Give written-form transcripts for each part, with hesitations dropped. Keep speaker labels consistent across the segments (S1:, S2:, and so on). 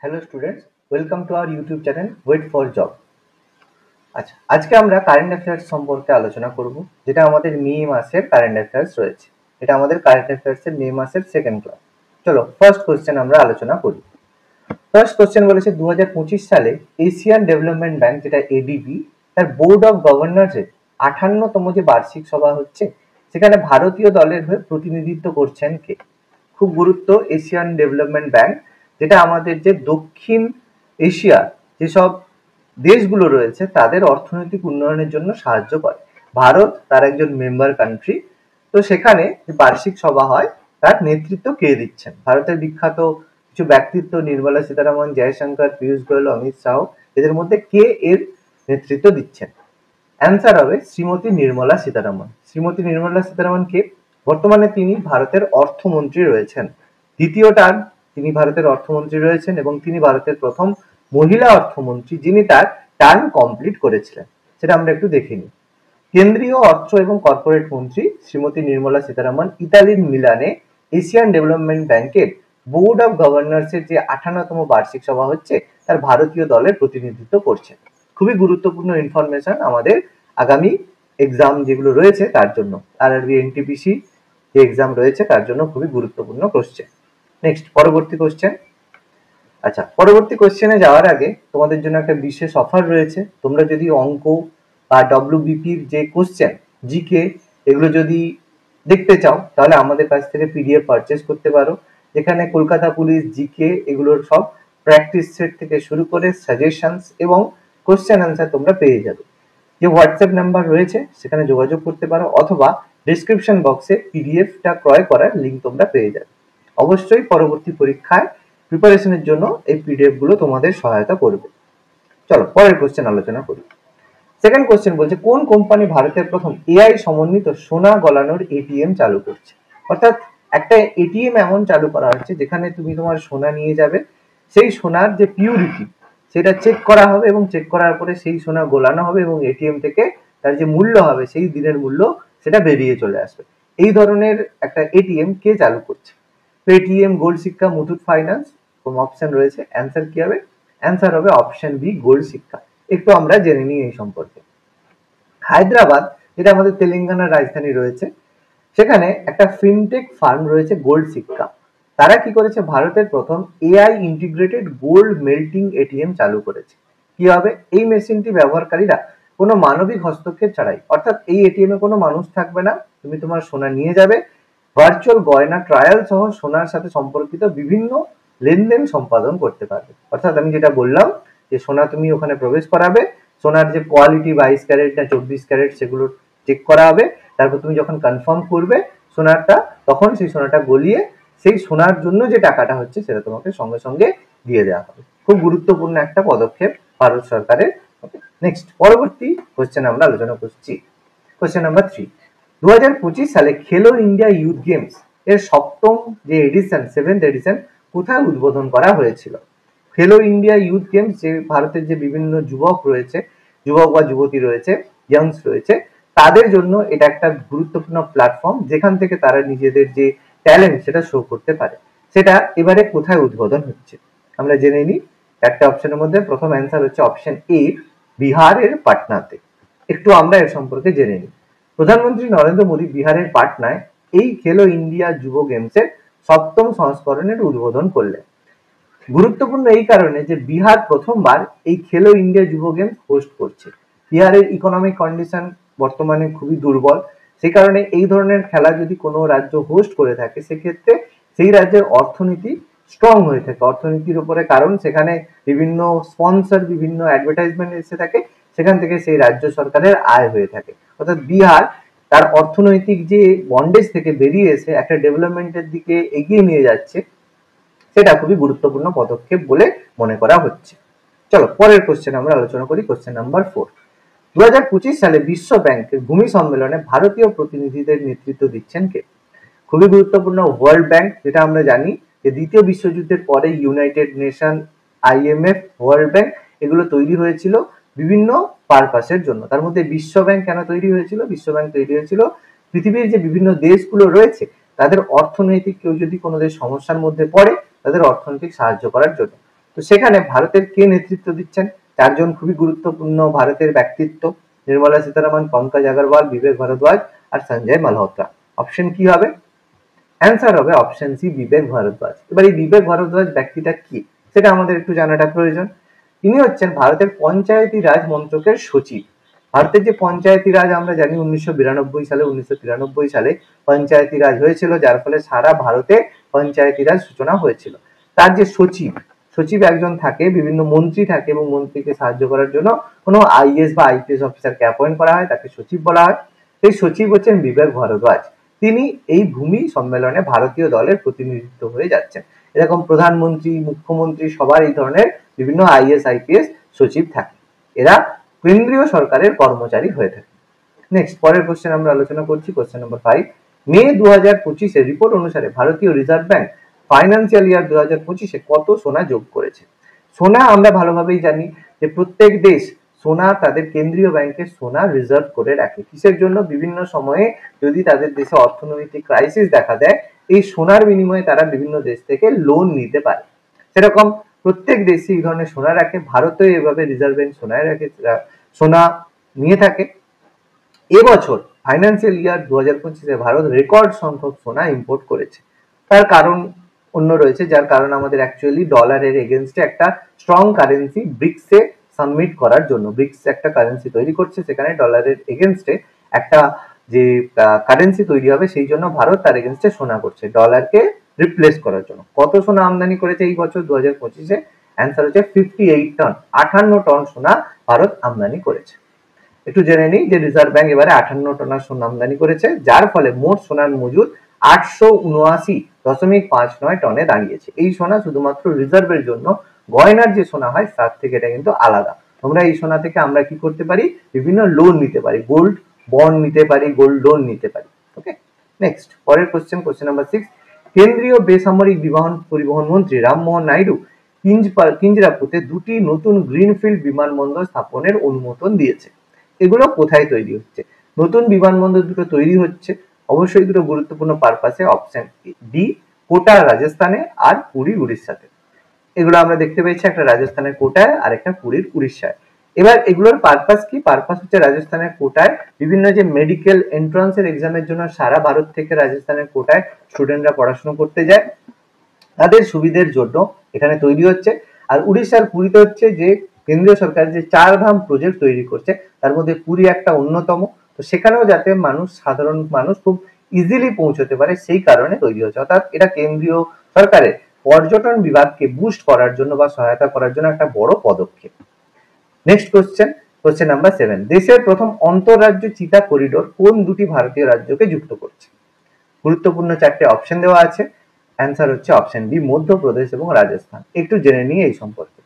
S1: Hello students, welcome to our YouTube channel wait for job. আচ্ছা, আজকে আমরা current affairs সম্পর্কে আলোচনা করব, যেটা আমাদের মে মাসের কারেন্ট অ্যাফেয়ার্স রয়েছে। এটা আমাদের কারেন্ট অ্যাফেয়ার্সের মে মাসের সেকেন্ড ক্লাস। চলো ফার্স্ট কোশ্চেন আমরা আলোচনা করি। ফার্স্ট কোশ্চেন বলেছে 2025 সালে এশিয়ান ডেভেলপমেন্ট ব্যাংক, যেটা এডিবি, তার বোর্ড অফ গভর্নরসের 58তম যে বার্ষিক সভা হচ্ছে, সেখানে ভারতীয় দলের হয়ে প্রতিনিধিত্ব করছেন কে? খুব গুরুত্ব এশিয়ান ডেভেলপমেন্ট ব্যাংক, যেটা আমাদের যে দক্ষিণ এশিয়া যেসব দেশগুলো রয়েছে তাদের অর্থনৈতিক উন্নয়নের জন্য সাহায্য করে। ভারত তার একজন মেম্বার কান্ট্রি। তো সেখানে যে বার্ষিক সভা হয় তার নেতৃত্ব কে দিচ্ছেন? ভারতের বিখ্যাত কিছু ব্যক্তিত্ব, নির্মলা সীতারামন, জয়শঙ্কর, পীযূষ গোয়েল, অমিত শাহ, এদের মধ্যে কে এর নেতৃত্ব দিচ্ছেন? অ্যান্সার হবে শ্রীমতী নির্মলা সীতারামন। শ্রীমতী নির্মলা সীতারামন কে? বর্তমানে তিনি ভারতের অর্থমন্ত্রী রয়েছেন। দ্বিতীয় টার্ম তিনি ভারতের অর্থমন্ত্রী রয়েছেন এবং তিনি ভারতের প্রথম মহিলা অর্থমন্ত্রী যিনি তার টার্ম কমপ্লিট করেছিলেন। সেটা আমরা একটু দেখে নিই। কেন্দ্রীয় অর্থ এবং কর্পোরেট মন্ত্রী শ্রীমতী নির্মলা সীতারামন ইতালির মিলানে এশিয়ান ডেভেলপমেন্ট ব্যাংকের বোর্ড অফ গভর্নরসের যে 58তম বার্ষিক সভা হচ্ছে তার ভারতীয় দলের প্রতিনিধিত্ব করছেন। খুবই গুরুত্বপূর্ণ ইনফরমেশন আমাদের আগামী এক্সাম যেগুলো রয়েছে তার জন্য। আরআরবি, এনটিপিসি যে এক্সাম রয়েছে তার জন্য খুবই গুরুত্বপূর্ণ কোশ্চেন। নেক্সট, পরবর্তী কোশ্চেন। আচ্ছা, পরবর্তী কোশ্চেনে যাওয়ার আগে তোমাদের জন্য একটা বিশেষ অফার রয়েছে। তোমরা যদি অঙ্ক বা ডব্লিউবিপির যে কোশ্চেন, জিকে, এগুলো যদি দেখতে চাও তাহলে আমাদের কাছ থেকে পিডিএফ পারচেস করতে পারো, যেখানে কলকাতা পুলিশ, জিকে, এগুলোর সব প্র্যাকটিস সেট থেকে শুরু করে সাজেশনস এবং কোশ্চেন অ্যান্সার তোমরা পেয়ে যাবে। যে হোয়াটসঅ্যাপ নাম্বার রয়েছে সেখানে যোগাযোগ করতে পারো, অথবা ডিসক্রিপশন বক্সে পিডিএফটা ক্রয় করার লিঙ্ক তোমরা পেয়ে যাবে। অবশ্যই পরবর্তী পরীক্ষায় প্রিপারেশনের জন্য এই পিডিএফ গুলো তোমাদের সহায়তা করবে। চলো পরের কোশ্চেন আলোচনা করি। সেকেন্ড কোশ্চেন বলছে, কোন কোম্পানি ভারতের প্রথম এআই সমন্বিত সোনা গলানোর এটিএম চালু করছে? অর্থাৎ একটা এটিএম এমন চালু করা হচ্ছে যেখানে তুমি তোমার সোনা নিয়ে যাবে, সেই সোনার যে পিউরিটি সেটা চেক করা হবে এবং চেক করার পরে সেই সোনা গোলানো হবে এবং এটিএম থেকে তার যে মূল্য হবে সেই দিনের মূল্য সেটা বেরিয়ে চলে আসবে। এই ধরনের একটা এটিএম কে চালু করছে? পেটিএম, গোল্ড শিক্ষা, মুথুট ফাইন্যান্স, কোন অপশন রয়েছে? অ্যান্সার কি হবে? অ্যান্সার হবে অপশন বি, গোল্ড শিক্ষা। একটু আমরা জেনে নিই এই সম্পর্কে। হায়দ্রাবাদ, যেটা আমাদের তেলেঙ্গানার রাজধানী রয়েছে, সেখানে একটা ফিনটেক ফার্ম রয়েছে গোল্ড শিক্ষা। তারা কি করেছে? ভারতের প্রথম AI integrated gold melting ATM চালু করেছে। কি হবে? এই মেশিনটি ব্যবহারকারীরা কোনো মানবিক হস্তক্ষেপ ছাড়াই, অর্থাৎ এই এটিএম এ কোনো মানুষ থাকবে না, তুমি তোমার সোনা নিয়ে যাবে, ভার্চুয়াল গয়না ট্রায়াল সহ সোনার সাথে সম্পর্কিত বিভিন্ন লেনদেন সম্পাদন করতে পারবে। অর্থাৎ আমি যেটা বললাম যে সোনা তুমি ওখানে প্রবেশ করাবে, সোনার যে কোয়ালিটি 22 ক্যারেট না 24 ক্যারেট সেগুলো চেক করা হবে, তারপর তুমি যখন কনফার্ম করবে সোনারটা, তখন সেই সোনাটা গলিয়ে সেই সোনার জন্য যে টাকাটা হচ্ছে সেটা তোমাকে সঙ্গে সঙ্গে দিয়ে দেওয়া হবে। খুব গুরুত্বপূর্ণ একটা পদক্ষেপ ভারত সরকারের। নেক্সট, পরবর্তী কোশ্চেন আমরা আলোচনা করছি। Question number 3। 2025 সালে খেলো ইন্ডিয়া ইউথ গেমস এর সপ্তম যে এডিশন, 7th এডিশন, কোথায় উদ্বোধন করা হয়েছিল? খেলো ইন্ডিয়া ইউথ গেমস, যে ভারতের যে বিভিন্ন যুবক রয়েছে, যুবক বা যুবতী রয়েছে, ইয়াংস রয়েছে, তাদের জন্য এটা একটা গুরুত্বপূর্ণ প্ল্যাটফর্ম যেখান থেকে তারা নিজেদের যে ট্যালেন্ট সেটা শো করতে পারে। সেটা এবারে কোথায় উদ্বোধন হচ্ছে আমরা জেনে নিই। একটা অপশনের মধ্যে প্রথম অ্যান্সার হচ্ছে অপশন এ, বিহারের পাটনাতে। একটু আমরা এর সম্পর্কে জেনে নিই। প্রধানমন্ত্রী নরেন্দ্র মোদী বিহারের পাটনায় এই খেলো ইন্ডিয়া যুব গেমসের সপ্তম সংস্করণের উদ্বোধন করলেন। গুরুত্বপূর্ণ এই কারণে যে বিহার প্রথমবার এই খেলো ইন্ডিয়া যুব গেমস হোস্ট করছে। বিহারের ইকোনমিক কন্ডিশন বর্তমানে খুবই দুর্বল, সেই কারণে এই ধরনের খেলা যদি কোনো রাজ্য হোস্ট করে থাকে সেক্ষেত্রে সেই রাজ্যের অর্থনীতি স্ট্রং হয়ে থাকে অর্থনীতির উপরে, কারণ সেখানে বিভিন্ন স্পন্সর, বিভিন্ন অ্যাডভার্টাইজমেন্ট এসে থাকে, সেখান থেকে সেই রাজ্য সরকারের আয় হয়ে থাকে। অর্থাৎ বিহার তার অর্থনৈতিক যে বন্ডেজ থেকে বেরিয়ে এসে একটা ডেভেলপমেন্টের দিকে এগিয়ে নিয়ে যাচ্ছে, সেটা খুবই গুরুত্বপূর্ণ পদক্ষেপ বলে মনে করা হচ্ছে। চলো পরের কোশ্চেন আমরা আলোচনা করি। Question number 4। 2025 সালে বিশ্ব ব্যাংকের ভূমি সম্মেলনে ভারতীয় প্রতিনিধিদের নেতৃত্ব দিচ্ছেন কে? খুবই গুরুত্বপূর্ণ। ওয়ার্ল্ড ব্যাংক, যেটা আমরা জানি যে দ্বিতীয় বিশ্বযুদ্ধের পরে United nation, IMF, world bank, এগুলো তৈরি হয়েছিল বিভিন্ন পারপাসের জন্য। তার মধ্যে বিশ্ব ব্যাংক কেন তৈরি হয়েছিল? বিশ্ব ব্যাংক তৈরি হয়েছিল পৃথিবীর যে বিভিন্ন দেশগুলো রয়েছে তাদের অর্থনৈতিক, কেউ যদি কোনো দেশ সমস্যার মধ্যে পড়ে তাদের অর্থনৈতিক সাহায্য করার জন্য। তো সেখানে ভারতের কে নেতৃত্ব দিচ্ছেন? চারজন খুবই গুরুত্বপূর্ণ ভারতের ব্যক্তিত্ব, নির্মলা সীতারামন, পঙ্কজ আগরওয়াল, বিবেক ভারদ্বাজ আর সঞ্জয় মালহোত্রা। অপশন কি হবে? অ্যান্সার হবে অপশন সি, বিবেক ভারদ্বাজ। এবার এই বিবেক ভারদ্বাজ ব্যক্তিটা কি সেটা আমাদের একটু জানাটা প্রয়োজন। তিনি হচ্ছেন ভারতের পঞ্চায়েতি রাজ মন্ত্রকের সচিব। ভারতের যে পঞ্চায়েতি রাজ আমরা জানি 1992 সালে পঞ্চায়েতি রাজ হয়েছিল, যার ফলে সারা ভারতে পঞ্চায়েতি রাজ সূচনা হয়েছিল। তার যে সচিব একজন থাকে, বিভিন্ন মন্ত্রী থাকে এবং মন্ত্রীকে সাহায্য করার জন্য কোনো আইএস বা আইপিএস অফিসারকে অ্যাপয়েন্ট করা হয়, তাকে সচিব বলা হয়। সেই সচিব হচ্ছেন বিবেক ভারদ্বাজ। তিনি এই ভূমি সম্মেলনে ভারতীয় দলের প্রতিনিধিত্ব হয়ে যাচ্ছেন। এরকম প্রধানমন্ত্রী, মুখ্যমন্ত্রী সবার এই ধরনের বিভিন্ন আইএস আইপিএস সচিব থাকে, এরা কেন্দ্রীয় সরকারের কর্মচারী হয়ে থাকে। নেক্সট পরের কোশ্চেন আমরা আলোচনা করছি, কোশ্চেন নম্বর 5। মে 2025 রিপোর্ট অনুসারে ভারতীয় রিজার্ভ ব্যাংক ফাইন্যান্সিয়াল ইয়ার 2025 কত সোনা যোগ করেছে? সোনা আমরা ভালোভাবেই জানি যে প্রত্যেক দেশ সোনা তাদের কেন্দ্রীয় ব্যাংকে সোনা রিজার্ভ করে রাখে। কিসের জন্য? বিভিন্ন সময়ে যদি তাদের দেশে অর্থনৈতিক ক্রাইসিস দেখা দেয়, এই সোনার বিনিময়ে তারা বিভিন্ন দেশ থেকে লোন নিতে পারে। সেরকম প্রত্যেক দেশই এই ধরনের সোনা রাখে, ভারতেও এভাবে রিজার্ভ ব্যাংক সোনা নিয়ে থাকে। এবছর ফাইন্যান্সিয়াল ইয়ার 2025 ভারত রেকর্ড সংখ্যক সোনা ইম্পোর্ট করেছে। তার কারণ অন্য রয়েছে, যার কারণ আমাদের অ্যাকচুয়ালি ডলারের এগেনস্টে একটা স্ট্রং কারেন্সি ব্রিক্সে সাবমিট করার জন্য। ব্রিক্স একটা কারেন্সি তৈরি করছে, সেখানে ডলারের এগেনস্টে একটা যে কারেন্সি তৈরি হবে, সেই জন্য ভারত তার এগেনস্টে সোনা করছে ডলারকে রিপ্লেস করার জন্য। কত সোনা আমদানি করেছে এই বছর 2025? অ্যান্সার হচ্ছে 58 টন। 58 টন সোনা ভারত আমদানি করেছে। একটু জেনে নিই যে রিজার্ভ ব্যাংক এবারে 58 টন সোনা আমদানি করেছে, যার ফলে মোট সোনার মজুদ 879.59 টনে দাঁড়িয়েছে। এই সোনা শুধুমাত্র রিজার্ভের জন্য, গয়নার যে সোনা হয় তার থেকে এটা কিন্তু আলাদা। তোমরা এই সোনা থেকে আমরা কি করতে পারি? বিভিন্ন লোন নিতে পারি, গোল্ড বন্ড নিতে পারি, গোল্ড লোন নিতে পারি। ওকে, নেক্সট পরের কোশ্চেন, কোশ্চেন নাম্বার 6। কেন্দ্রীয় বেসামরিক পরিবহন মন্ত্রী রামমোহন নাইডু কিঞ্জরাপুতে দুটি নতুন গ্রিনফিল্ড বিমানবন্দর স্থাপনের অনুমোদন দিয়েছে। এগুলো কোথায় তৈরি হচ্ছে? নতুন বিমানবন্দর দুটো তৈরি হচ্ছে অবশ্যই দুটো গুরুত্বপূর্ণ পারপাসে। অপশন ডি, কোটা রাজস্থানে আর পুরী উড়িষ্যাতে। এগুলো আমরা দেখতে পেয়েছি, একটা রাজস্থানের কোটায় আর একটা পুরীর উড়িষ্যায়। এবার এগুলোর পারপাস কি? পারপাস হচ্ছে রাজস্থানের কোটায় বিভিন্ন যে মেডিকেল এন্ট্রান্সের এক্সামের জন্য সারা ভারত থেকে রাজস্থানের কোটায় স্টুডেন্টরা পড়াশোনা করতে যায়, তাদের সুবিধের জন্য এখানে তৈরি হচ্ছে। আর উড়িষ্যার পুরীতে হচ্ছে যে কেন্দ্রীয় সরকার যে 4 ধাম প্রজেক্ট তৈরি করছে, তার মধ্যে পুরী একটা অন্যতম। তো সেখানেও যাতে সাধারণ মানুষ খুব ইজিলি পৌঁছতে পারে, সেই কারণে তৈরি হচ্ছে। অর্থাৎ এটা কেন্দ্রীয় সরকারের পর্যটন বিভাগকে বুস্ট করার জন্য বা সহায়তা করার জন্য একটা বড় পদক্ষেপ। Next question, question number 7। দেশের প্রথম আন্তঃরাজ্য চিতা করিডোর কোন দুটি ভারতীয় রাজ্যকে যুক্ত করছে? গুরুত্বপূর্ণ 4টে অপশন দেওয়া আছে। অ্যান্সার হচ্ছে অপশন বি, মধ্যপ্রদেশ এবং রাজস্থান। একটু জেনে নিই এই সম্পর্কে।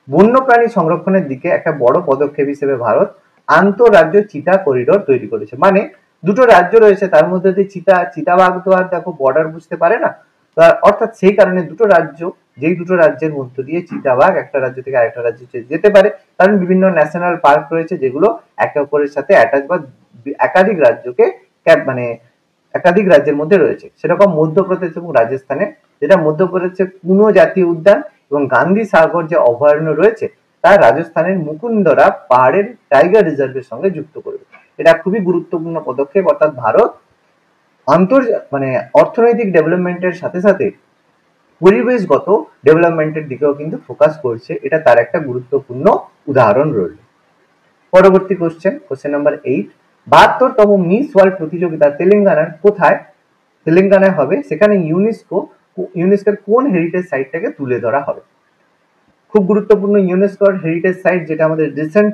S1: বন্যপ্রাণী সংরক্ষণের দিকে একটা বড় পদক্ষেপ হিসেবে ভারত আন্তঃরাজ্য চিতা করিডোর তৈরি করেছে। মানে দুটো রাজ্য রয়েছে, তার মধ্যে দিয়ে চিতাবাঘ তো আর দেখো বর্ডার বুঝতে পারে না, অর্থাৎ সেই কারণে যেই দুটো রাজ্যের মধ্য দিয়ে চিতাবাঘ একটা রাজ্য থেকে আরেকটা রাজ্যে যেতে পারে, কারণ বিভিন্ন ন্যাশনাল পার্ক রয়েছে যেগুলো একে অপরের সাথে অ্যাটাচ বা একাধিক রাজ্যকে একাধিক রাজ্যের মধ্যে রয়েছে। সেরকম মধ্যপ্রদেশ এবং রাজস্থানে, যেটা মধ্যপ্রদেশে পুনো জাতীয় উদ্যান এবং গান্ধী সাগর যে অভয়ারণ্য রয়েছে, তা রাজস্থানের মুকুন্দরা পাহাড়ের টাইগার রিজার্ভের সঙ্গে যুক্ত করবে। এটা খুবই গুরুত্বপূর্ণ পদক্ষেপ। অর্থাৎ ভারত অর্থনৈতিক ডেভেলপমেন্টের সাথে সাথে পরিবেশগত ডেভেলপমেন্টের দিকেও কিন্তু ফোকাস করছে। এটা তার একটা গুরুত্বপূর্ণ উদাহরণ রইল। পরবর্তী কোশ্চেন, কোশ্চেন নাম্বার 8। 72তম মিস ওয়ার্ল্ড প্রতিযোগিতা তেলেঙ্গানায় হবে, সেখানে ইউনেস্কোর কোন হেরিটেজ সাইটটাকে তুলে ধরা হবে? খুব গুরুত্বপূর্ণ ইউনেস্কোর হেরিটেজ সাইট, যেটা আমাদের রিসেন্ট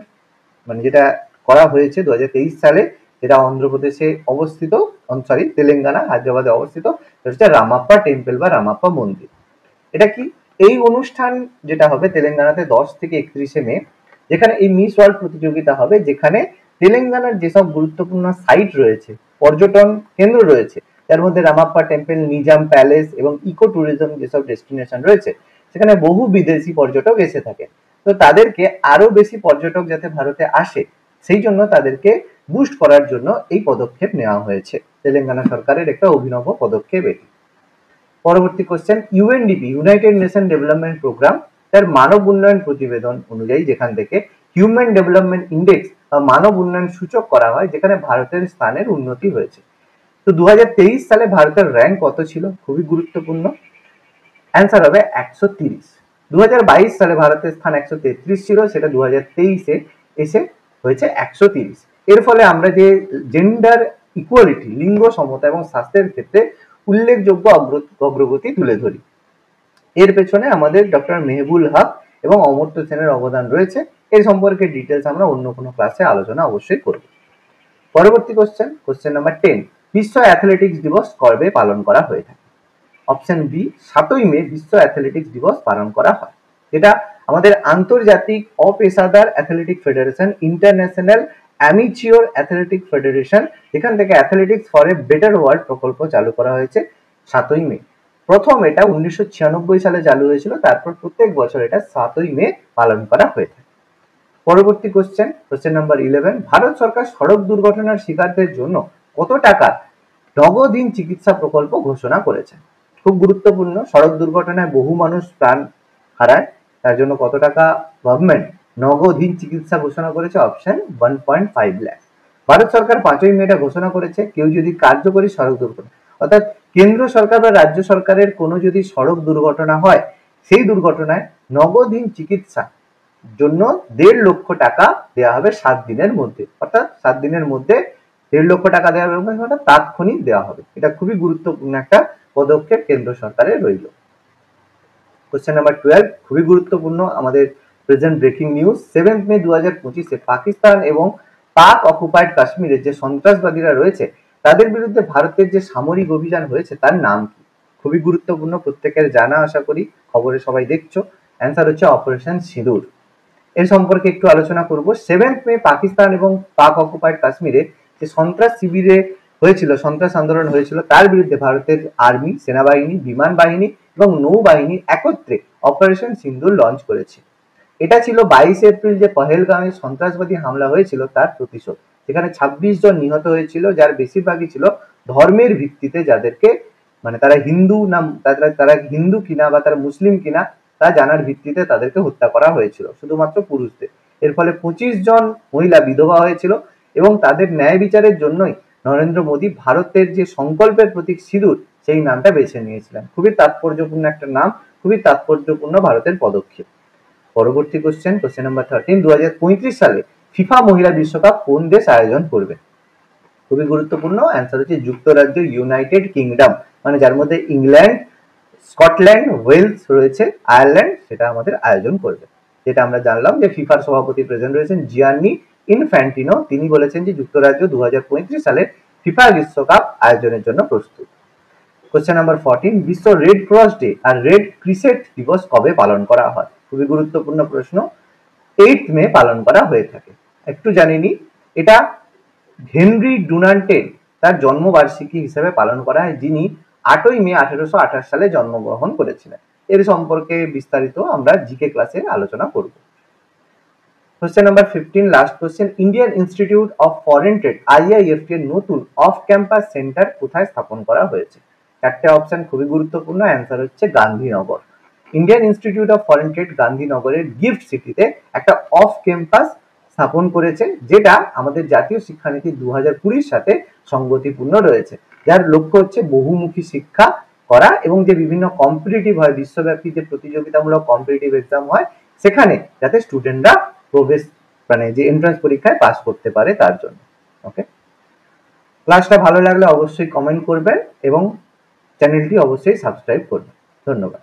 S1: যেটা করা হয়েছে 2023 সালে, যেটা অন্ধ্রপ্রদেশে অবস্থিত, তেলেঙ্গানা হায়দ্রাবাদে অবস্থিত, হচ্ছে রামাপ্পা টেম্পল বা রামাপ্পা মন্দির। এটা কি? এই অনুষ্ঠান যেটা হবে তেলেঙ্গানাতে 10 থেকে 31 মে, যেখানে এই মিস ওয়ার্ল্ড প্রতিযোগিতা হবে, যেখানে তেলেঙ্গানার যেসব গুরুত্বপূর্ণ সাইট রয়েছে, পর্যটন কেন্দ্র রয়েছে, যার মধ্যে রামাপ্পা টেম্পল, নিজাম প্যালেস এবং ইকো ট্যুরিজম যেসব ডেস্টিনেশন রয়েছে, সেখানে বহু বিদেশি পর্যটক এসে থাকে। তো তাদেরকে আরো বেশি পর্যটক যাতে ভারতে আসে, সেই জন্য তাদেরকে বুস্ট করার জন্য এই পদক্ষেপ নেওয়া হয়েছে। তেলেঙ্গানা সরকারের একটা অভিনব পদক্ষেপ এটি। পরবর্তী question, UNDP united nation development programme তার মানব উন্নয়ন প্রতিবেদন অনুযায়ী, যেখান থেকে হিউম্যান ডেভেলপমেন্ট ইন্ডেক্স বা মানব উন্নয়ন সূচক করা হয়, যেখানে ভারতের স্থানের উন্নতি হয়েছে। তো 2023 সালে ভারতের র্যাঙ্ক কত ছিল? খুবই গুরুত্বপূর্ণ। অ্যান্সার হবে 130। 2022 সালে ভারতের স্থান 133 ছিল, সেটা 2023-এ এসে হয়েছে 130। এর ফলে আমরা যে জেন্ডার ইকুয়ালিটি, লিঙ্গ সমতা এবং স্বাস্থ্যের ক্ষেত্রে উল্লেখযোগ্য অগ্রগতি তুলে ধরি। এর পেছনে আমাদের ডক্টর মেহবুল হক এবং অমর্ত্য সেনের অবদান রয়েছে। এর সম্পর্কে ডিটেলস আমরা অন্য কোনো ক্লাসে আলোচনা অবশ্যই করব। পরবর্তী কোশ্চেন নাম্বার 10, বিশ্ব অ্যাথলেটিক্স দিবস কবে পালন করা হয়ে থাকে? অপশন বি, 7ই মে বিশ্ব অ্যাথলেটিক্স দিবস পালন করা হয়, যেটা আমাদের আন্তর্জাতিক অপেশাদার athletic federation, international amateur athletic federation, যেখান থেকে athletics for a better world প্রকল্প চালু করা হয়েছে 7ই মে। প্রথম এটা 1996 সালে চালু হয়েছিল, তারপর প্রত্যেক বছর এটা 7ই মে পালন করা হয়ে থাকে। পরবর্তী কোশ্চেন নাম্বার 11, ভারত সরকার সড়ক দুর্ঘটনার শিকারদের জন্য কত টাকা নগদহীন চিকিৎসা প্রকল্প ঘোষণা করেছে? খুব গুরুত্বপূর্ণ। সড়ক দুর্ঘটনায় বহু মানুষ প্রাণ হারায়, তার জন্য কত টাকা গভর্নমেন্ট নগদহীন চিকিৎসা ঘোষণা করেছে? অপশন 1.5 লাখ। ভারত সরকার 5ই মে এটা ঘোষণা করেছে, কেউ যদি কার্যকরী সড়ক দুর্ঘটনা, অর্থাৎ কেন্দ্র সরকার বা রাজ্য সরকারের কোনো যদি সড়ক দুর্ঘটনা হয়, সেই দুর্ঘটনায় নগদহীন চিকিৎসা জন্য 1.5 লক্ষ টাকা দেওয়া হবে 7 দিনের মধ্যে। অর্থাৎ 7 দিনের মধ্যে 1.5 লক্ষ টাকা দেওয়া হবে, তাৎক্ষণিক দেওয়া হবে। এটা খুবই গুরুত্বপূর্ণ একটা পদক্ষেপ কেন্দ্র সরকারের রইল। কোশ্চেন নাম্বার 12, খুবই গুরুত্বপূর্ণ আমাদের প্রেজেন্ট ব্রেকিং নিউজ। 7 মে 2025-এ পাকিস্তান এবং পাক অকুপাইড কাশ্মীরের যে সন্ত্রাসবাদীরা রয়েছে, তাদের বিরুদ্ধে ভারতের যে সামরিক অভিযান হয়েছে, তার নাম কি? খুবই গুরুত্বপূর্ণ, প্রত্যেকের জানা আশা করি, খবরে সবাই দেখছো। অ্যান্সার হচ্ছে অপারেশন সিঁদুর। এর সম্পর্কে একটু আলোচনা করব। 7 মে পাকিস্তান এবং পাক অকুপাইড কাশ্মীরে যে সন্ত্রাস শিবিরে হয়েছিল, সন্ত্রাস আন্দোলন হয়েছিল, তার বিরুদ্ধে ভারতের আর্মি, সেনাবাহিনী, বিমান বাহিনী এবং নৌবাহিনী একত্রে অপারেশন সিন্দুর লঞ্চ করেছে। এটা ছিল 22 এপ্রিল যে পহেলগাঁওয়ে সন্ত্রাসবাদী হামলা হয়েছিল তার প্রতিশোধ। সেখানে 26 জন নিহত হয়েছিল, যার বেশিরভাগই ছিল ধর্মের ভিত্তিতে, যাদেরকে মানে তারা হিন্দু না, তারা হিন্দু কিনা বা তারা মুসলিম কিনা তা জানার ভিত্তিতে তাদেরকে হত্যা করা হয়েছিল, শুধুমাত্র পুরুষদের। এর ফলে 25 জন মহিলা বিধবা হয়েছিল এবং তাদের ন্যায় বিচারের জন্যই নরেন্দ্র মোদী ভারতের যে সংকল্পের প্রতীক সিঁদুর, সেই নামটা বেছে নিয়েছিলেন। খুবই তাৎপর্যপূর্ণ একটা নাম, খুবই তাৎপর্যপূর্ণ ভারতের পদক্ষেপ। পরবর্তী কোশ্চেন নাম্বার 13, 2035 সালে ফিফা মহিলা বিশ্বকাপ কোন দেশ আয়োজন করবে? খুবই গুরুত্বপূর্ণ। অ্যান্সার হচ্ছে যুক্তরাজ্য, ইউনাইটেড কিংডম, মানে যার মধ্যে ইংল্যান্ড, স্কটল্যান্ড, ওয়েলস রয়েছে, আয়ারল্যান্ড, সেটা আমাদের আয়োজন করবে। যেটা আমরা জানলাম যে ফিফার সভাপতি প্রেজেন্ট রয়েছেন জিয়ান্নি ইনফ্যান্টিনো, তিনি বলেছেন যে যুক্তরাজ্য 2035 সালে ফিফা বিশ্বকাপ আয়োজনের জন্য প্রস্তুত। কোশ্চেন নাম্বার 14, বিশ্ব রেড ক্রস ডে আর রেড ক্রিসেন্ট দিবস কবে পালন করা হয়? খুবই গুরুত্বপূর্ণ প্রশ্ন। 8 মে পালন করা হয়ে থাকে। একটু জানিনি, এটা হেনরি ডুনান্টের তার জন্মবার্ষিকী হিসেবে পালন করা হয়, যিনি 8ই মে 1828 সালে জন্মগ্রহণ করেছিলেন। এর সম্পর্কে বিস্তারিত আমরা জিকে ক্লাসে আলোচনা করব। Question number 15, last question, Indian Institute of Foreign trade IIFT এর নতুন অফ ক্যাম্পাস সেন্টার কোথায় স্থাপন করা হয়েছে? 4টে অপশন খুবই গুরুত্বপূর্ণ। অ্যান্সার হচ্ছে Gandhinagar. Indian Institute of Foreign Trade গান্ধীনগরের গিফট সিটিতে একটা অফ ক্যাম্পাস স্থাপন করেছে, যেটা আমাদের জাতীয় শিক্ষানীতি 2020-র সাথে সঙ্গতিপূর্ণ রয়েছে, যার লক্ষ্য হচ্ছে বহুমুখী শিক্ষা করা এবং যে বিভিন্ন কম্পিটিটিভ হয়, বিশ্বব্যাপী যে প্রতিযোগিতামূলক কম্পিটিটিভ এক্সাম হয়, সেখানে যাতে স্টুডেন্টরা প্রবেশ মানে যে এন্ট্রান্স পরীক্ষায় পাস করতে পারে, তার জন্য। ওকে, ক্লাসটা ভালো লাগলে অবশ্যই কমেন্ট করবেন এবং চ্যানেলটি অবশ্যই সাবস্ক্রাইব করবেন। ধন্যবাদ।